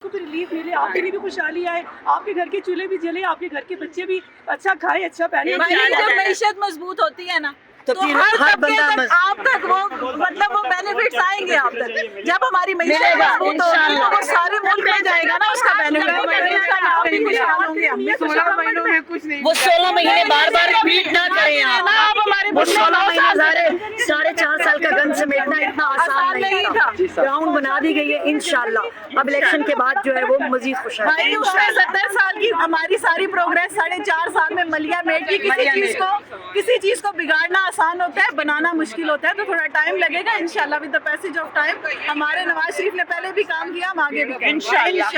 को भी रिलीफ मिले, आपके लिए भी खुशहाली आए, आपके घर के चूल्हे भी जले, आपके घर के बच्चे भी अच्छा खाएं, अच्छा पहने। जब मैशत मजबूत होती है ना तो फिर हर हर तबके बंदा तक आप तक वो मतलब वो बेनिफिट्स आएंगे आप तक। जब हमारी मैशत मजबूत होगी तो वो सारे मुल्क में जाएगा ना उसका बेनिफिट। आप भी खुशहाल होंगे, हम भी 16 महीनों में कुछ नहीं। वो 16 महीने बार बार रिपीट ना करें आप। आप हमारे वो 16 महीने साढ़े 4 साल का गन समेटना इतना आसान नहीं था। ग्राउंड बना दी गई है इंशाल्लाह। अब इलेक्शन के बाद जो है वो मजीद खुशहाल भाई उसमें 70 साल की हमारी सारी प्रोग्रेस 4.5 साल में मलिया मेट की। किसी चीज को बिगाड़ना आसान होता है, बनाना मुश्किल होता है, तो थोड़ा टाइम लगेगा। इंशाल्लाह with the passage of time हमारे नवाज शरीफ ने पहले भी काम किया, हम आगे भी करेंगे इंशाल्लाह।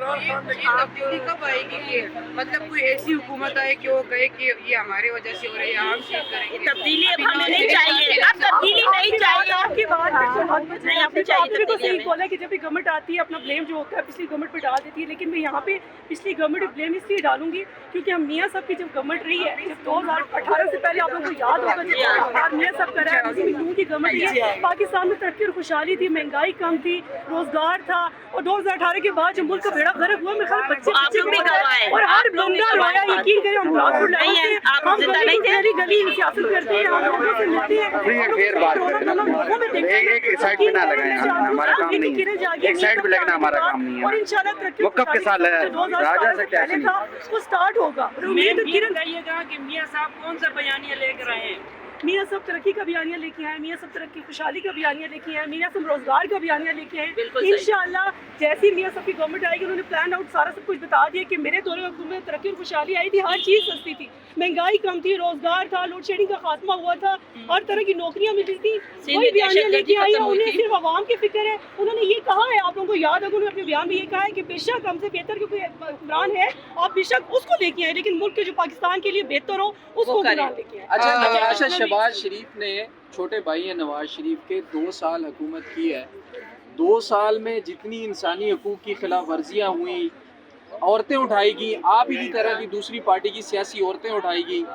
ये तब्दीली कब आएगी? ये मतलब कोई ऐसी हुकूमत आए कि वो कहे कि ये हमारे वजह से हो रही है, हम ठीक करेंगे। तब्दीली अब हमें नहीं चाहिए, अब तब्दीली नहीं चाहिए। आपकी बात नहीं, आपने तो सही बोला कि जब भी गवर्नमेंट आती है अपना ब्लेम जो होता है पिछली गवर्नमेंट पे डाल देती है, लेकिन मैं यहाँ पे पिछली गवर्नमेंट पे ब्लेम इसलिए डालूंगी क्योंकि हम मियाँ साहब की जब गवर्नमेंट रही है, जब 2018 से पहले आप लोगों को याद होगा जब मियाँ साहब करा है, की गवर्नमेंट रही है, पाकिस्तान में तरक्की और खुशहाली थी, महंगाई कम थी, रोजगार था। और 2018 के बाद जब मुल्क का बेड़ा गर्क हुआ, मेरे ख्याल बच्चे और हर बंदा रोया। यकीन करें हम गली सियासत करते हैं, हम लोगों से मिलते हैं, एक साइड पे ना लगाएं, हमारा काम नहीं है। एक साइड पे लगना हमारा काम नहीं है। और इंशाल्लाह तरक्की वक़्फ़ के साथ राजा से क्या था वो स्टार्ट होगा। उम्मीद करिएगा कि मियाँ साहब कौन सा बयानिया लेकर आए हैं। मियाँ सब तरक्की का बयानिया लेके आए, मियाँ सब तरक्की खुशहाली का बयानिया लेके आए, मियाँ सब रोजगार का बयानिया लेके आए। इंशाल्लाह जैसी मियाँ सब की गवर्नमेंट आएगी उन्होंने प्लान आउट सारा सब कुछ बता दिया कि मेरे दौरे में तरक्की और खुशहाली आई थी, हर चीज़ सस्ती थी, महंगाई कम थी, रोजगार था, लोड शेडिंग का खात्मा हुआ था, हर तरह की नौकरियाँ मिली थी। वही बयानिया लेके आई है, उन्हें सिर्फ आवाम की फिक्र है। उन्होंने ये कहा है, आप लोगों को याद होगा, उन्होंने अपने बयान में ये कहा है कि बेशक हमसे बेहतर क्योंकि हुक्मरान है, आप बेशक उसको लेके आए, लेकिन मुल्क के जो पाकिस्तान के लिए बेहतर हो उसको हुक्मरान लेके आए। अच्छा, शहबाज शरीफ ने छोटे भाई हैं नवाज शरीफ के 2 साल हुकूमत की है। 2 साल में जितनी इंसानी हकूक़ की खिलाफ वर्जियाँ हुई, औरतें उठाई गई, आप ही की तरह की दूसरी पार्टी की सियासी औरतें उठाई गई,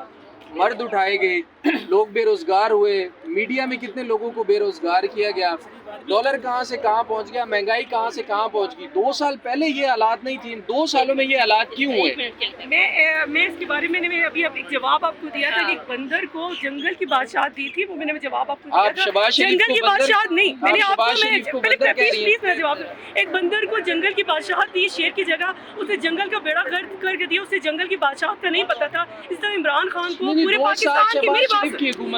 मर्द उठाए गए, लोग बेरोज़गार हुए, मीडिया में कितने लोगों को बेरोज़गार किया गया, डॉलर कहाँ से कहाँ पहुँच गया, महंगाई कहाँ से कहाँ पहुँच गई। 2 साल पहले ये हालात नहीं थी, इन 2 सालों में ये हालात क्यों हुए? मैं इसके बारे में अभी एक जवाब आपको दिया था कि एक बंदर को जंगल की बादशाह दी थी, वो मैंने जवाब आपको दिया था। जंगल की बादशाह नहीं, मैंने आपको प्लीज जवाब, एक बंदर को जंगल की बादशाह दी शेर की जगह, उसे जंगल का बेड़ा गर्क कर दिया, उसे जंगल की बादशाह का नहीं पता था। इस तरह इमरान खान को पूरे पाकिस्तान की,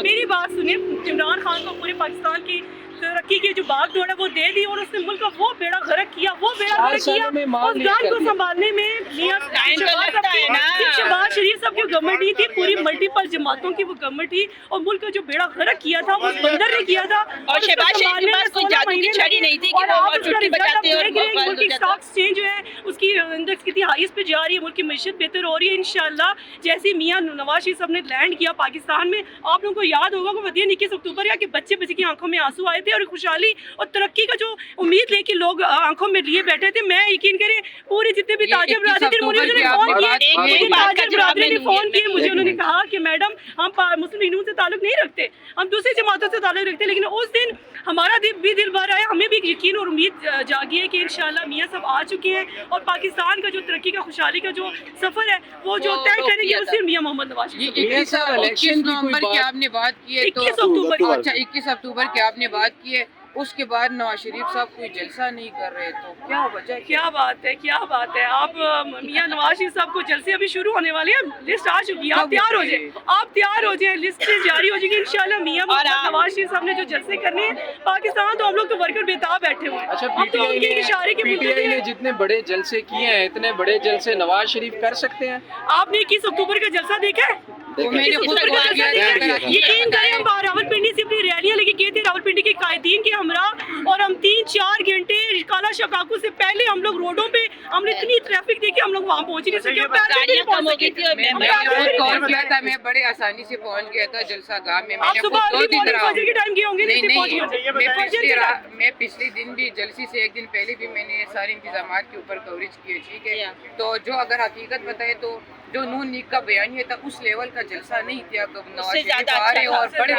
मेरी बात सुनिए, इमरान खान को पूरे पाकिस्तान की तरक्की की जो बाग दौड़ है वो दे दी और उसने मुल्क का वो बेड़ा गर्क किया, वो बेड़ा गर्क किया। उस गान को संभालने में शहबाज शरीफ साहब की गवर्नमेंट ही थी, पूरी मल्टीपल जमातों की वो गवर्नमेंट थी, और मुल्क का जो बेड़ा गर्क किया था वो बंदर ने किया था। और शहबाज शरीफ के पास कोई जादू की छड़ी नहीं थी कि वो चुटकी बजाते और मुल्क की स्टॉक एक्सचेंज जो है उसकी इंडेक्स कितनी हाईएस्ट पे जा रही है, मुल्क की मईशत बेहतर हो रही है इंशाल्लाह। जैसे मियाँ नवाज शरीफ साहब ने लैंड किया पाकिस्तान में, आप लोगों को याद होगा कि वदिया 21 अक्टूबर या कि बच्चे की आंखों में आंसू आए थे और खुशहाली और तरक्की का जो उम्मीद लेके लोग आंखों में लिए बैठे थे। मैं यकीन करें पूरे जितने भी ताजिर बरादरी थे मुझे फोन किए, मुझे उन्होंने कहा कि मैडम हम मुस्लिम लीग से ताल्लुक नहीं रखते, हम दूसरी जमातों से ताल्लुक रखते, लेकिन उस दिन हमारा दिल भर आया, हमें भी यकीन और उम्मीद जागी है कि इंशाल्लाह मियाँ सब आ चुके हैं और पाकिस्तान का जो तरक्की का खुशहाली का जो सफर है वो जो तय करेंगे वो सिर्फ मियाँ मोहम्मद नवाज शरीफ। 21 नवंबर की आपने बात की है, 21 अक्टूबर, अच्छा 21 अक्टूबर की आपने बात की है, उसके बाद नवाज शरीफ साहब कोई जलसा नहीं कर रहे, तो क्या वजह? क्या बात है आप मियाँ नवाज शरीफ साहब को जलसे अभी शुरू होने वाले हैं, लिस्ट आ चुकी है, आप तैयार हो जाए, लिस्ट जारी हो जाएगी इंशाल्लाह। मियाँ नवाज शरीफ साहब ने जो जलसे करने हैं पाकिस्तान, तो हम लोग तो वर्कर बेताब बैठे हुए हैं। अच्छा, पीटीआई ने जितने बड़े जलसे किए हैं, इतने बड़े जलसे नवाज शरीफ कर सकते हैं? आपने 21 अक्टूबर का जलसा देखा है? यकीन करें हम रावलपिंडी से अपनी रैलियां लेके गए थे, रावलपिंडी के कायदीन के हमरा, और हम 3-4 घंटे काला शकाकू से पहले हम लोग रोडों पे, हमने इतनी ट्रैफिक देखी, हम लोग वहाँ पहुँच नहीं सके। मैं बड़े आसानी से पहुँच गया था जलसा गाह में। आप सुबह के टाइम गए होंगे? मैं पिछले दिन भी जलसे से एक दिन पहले भी मैंने सारे इंतजाम के ऊपर कवरेज किए, ठीक है। तो जो अगर हकीकत बताए तो जो नून लीग का बयानिया था उस लेवल का जलसा नहीं था, नवाज शरीफ आ रहे और बड़े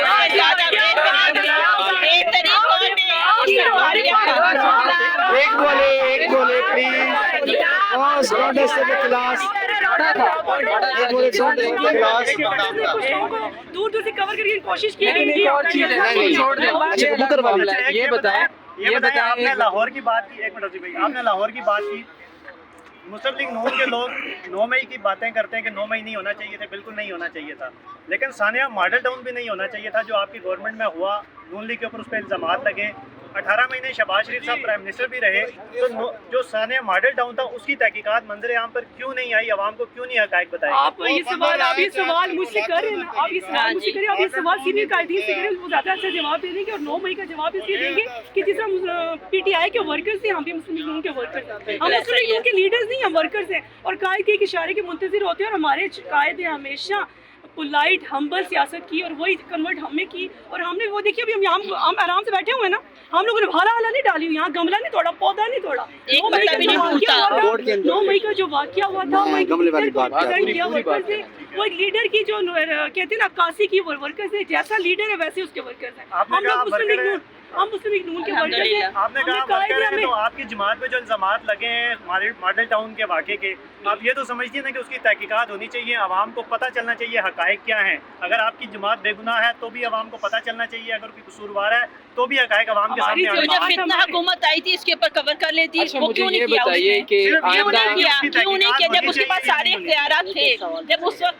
एक बोले please. First contest of the class. दूर दूर से कवर करने की कोशिश की गई एक और चीज है, छोड़ दें, अच्छा कबूतर मामला है, ये बताएं आपने लाहौर की बात की, एक मिनट जी भाई, आपने लाहौर की बात की। मुस्लिम लीग नून के लोग 9 मई की बातें करते हैं कि 9 मई नहीं होना चाहिए था, बिल्कुल नहीं होना चाहिए था, लेकिन सानिया मॉडल टाउन भी नहीं होना चाहिए था जो आपकी गवर्नमेंट में हुआ। नून लीग के ऊपर उस पर इल्ज़ामात लगे, 18 महीने शहबाज शरीफ साहब प्राइम मिनिस्टर भी रहे, तो जो सानिया मॉडल टाउन था उसकी तहकीकात मंजर आम पर क्यों नहीं आई, आवाम को क्यों नहीं हक़ाइक़ बताए? आप ये सवाल मुझसे कर रहे हैं ना, आप ये सवाल मुझसे करें, आप ये सवाल सीनियर कायदीन से करें, वो ज़्यादा अच्छा जवाब दे देंगे। और 9 मई का जवाब इसलिए देंगे कि जिस तरह PTI के वर्कर्स हैं, हम भी मुस्लिम लीग नून के वर्कर्स हैं, हम मुस्लिम लीग नून के लीडर्स नहीं, हम वर्कर्स हैं और कायद के एक इशारे के मुंतज़िर होते हैं। और हमारे कायद ने हमेशा पोलाइट हम्बल सियासत की और वही कन्वर्ट हमें की। और हमने वो देखिए, अभी हम आराम से बैठे हुए हैं ना, हम लोगों ने भाला वाला नहीं डाली, यहाँ गमला नहीं तोड़ा, पौधा नहीं तोड़ा। 9 मई का जो वाक़या हुआ था वो एक लीडर की जो कहते हैं ना अक्कासी की वो वर्कर्स है, जैसा लीडर है वैसे उसके वर्कर्स हैं। हम लोग मुस्लिम लीग नून के वर्कर्स हैं। आपने कहा वर्कर हैं, तो आपकी जमात पे जो इल्ज़ामात लगे हैं मॉडल टाउन के वाक़े के, आप ये तो समझती हैं ना कि उसकी तहकीकात होनी चाहिए, आवाम को पता चलना चाहिए हक़ाइक़ क्या हैं। अगर आपकी जमात बेगुनाह है तो भी आवाम को पता चलना चाहिए, अगर कोई कसूरवार है तो भी हक़ाइक़ आवाम के सामने आना चाहिए। फितना हुकूमत आई थी इसके ऊपर कवर कर लेती, अच्छा, वो क्यों नहीं किया बताइए कि क्यों नहीं किया जब उसके पास सारे इख्तियारात थे, जब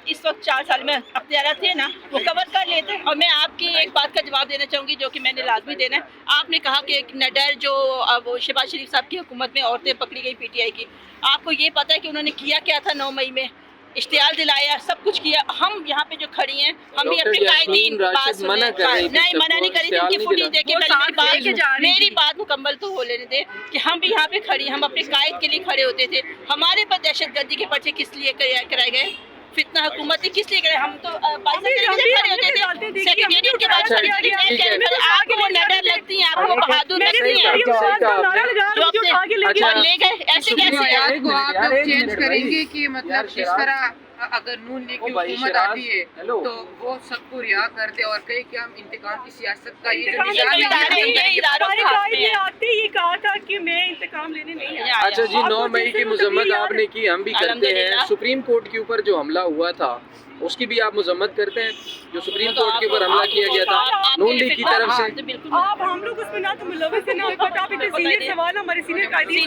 इस वक्त 4 साल में इख्तियारात थे ना, वो कवर कर लेते। और मैं आपकी एक बात का जवाब देना चाहूँगी जो कि मैंने लाजमी देना है। आपने कहा कि एक नडर जो वो शहबाज शरीफ साहब की हुकूमत में औरतें पकड़ी गई PTI की, आपको ये पता है कि उन्होंने किया क्या था? 9 मई में इश्तिहार दिलाया, सब कुछ किया। हम यहाँ पे जो खड़ी हैं, हम भी अपने कायदीन बात मना कर रही थी, नहीं मना नहीं करी थी, उनकी फुटेज देखे, मेरी बात मुकम्मल तो हो लेने दे कि हम भी यहाँ पे खड़ी, हम अपने कायद के लिए खड़े होते थे। हमारे पर दहशत गर्दी के पर्चे किस लिए कराए गए? फितना हुकूमत किस लिए करे? हम तो खड़े होते थे, सेक्रेटेरिएट के बाद आपको नडर लगती हैं, आपको बहादुर लगती हैं, ले गए ऐसे कैसे? आप लोग चेंज करेंगे कि मतलब जिस तरह अगर नून लीग की हुकूमत आती है तो वो सबको रिहा कर दे और कहे कि हम इंतकाम की सियासत का ये जो ये कहा था कि मैं इंतकाम लेने नहीं आया। अच्छा जी, 9 मई की मजम्मत आपने की, हम भी करते हैं। सुप्रीम कोर्ट के ऊपर जो हमला हुआ था उसकी भी आप मजम्मत करते हैं, जो सुप्रीम कोर्ट के ऊपर हमला किया गया था नून लीग की तरफ से? आप हम लोग उसमें ना तो मुलव्वस है ना पता, आप इतने सीनियर सवाल हमारे सीनियर कायदीन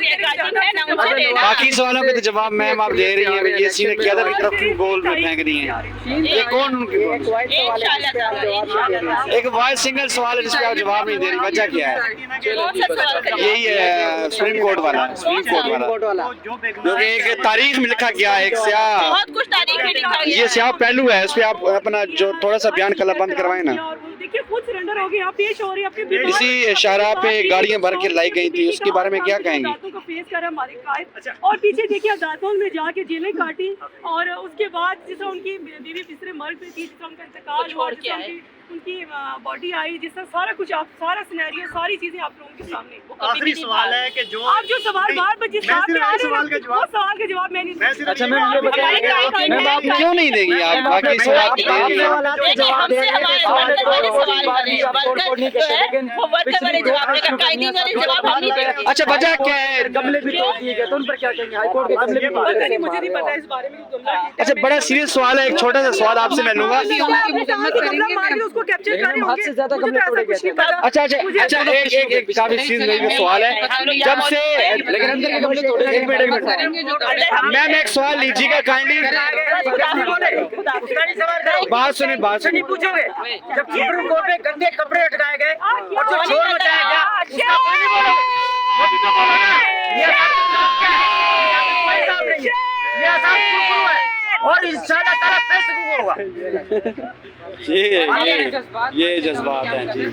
बाकी सवालों के तो जवाब मैम आप दे रही हैं, ये सीने किया था तरफ क्यों गोल में फेंक दिए हैं, ये कौन उनके एक वाइस सिंगल सवाल है जिसका आप जवाब नहीं दे रही, वजह क्या है? यही है सुप्रीम कोर्ट वाला जो एक तारीख में लिखा गया है, एक स्याह बहुत कुछ तारीख में लिखा गया, ये स्याह पहलू है, उस पर आप अपना जो थोड़ा सा बयान कला बंद करवाएं ना। देखिए खुद सरेंडर हो गए, यहाँ पेश हो रही है अपने इसी इशारा पे गाड़ियां भर के लाई गई थी, उसके बारे में क्या कहेंगे? को फेस कर हमारे कायद और पीछे देखिए अदालतों में जाके जेलें काटी और उसके बाद जिस उनकी बीवी तीसरे मर्ग पे थी, जिस उनका इंतकाल हुआ, उनकी बॉडी आई, जिस तरह सारा कुछ आप सारा सिनेरियो सारी चीजें आप लोगों के सामने। आखिरी सवाल है कि जो आप जो सवाल बार बार जिस सवाल का जवाब मैं नहीं। अच्छा मैम ये बताइए, मैम आप क्यों नहीं देंगी? आप बाकी सवाल अच्छा वजह क्या है? गमले भी तोड़ दिए गए तो उन पर क्या कहेंगे? हाईकोर्ट के गमले भी तोड़ दिए। मुझे नहीं पता इस बारे में। अच्छा बड़ा सीरियस सवाल है, एक छोटा सा सवाल आपसे मैं लूंगा। उसको कैप्चर कर रहे हद से ज्यादा गमले तोड़े गए थे। अच्छा एक काफी सीरियस सवाल है, जब से लेकिन अंदर के गमले तोड़े गए। एक मिनट मैम एक सवाल लीजिएगा काइंडली, बात सुनिए पूछोगे जब सुप्रीम कोर्ट में गंदे कपड़े हटाए गए और जो शोर मचाया गया उसका कोई नहीं बोला। और इंशाल्लाह ताला पैसे होगा। ये जज्बात है जी।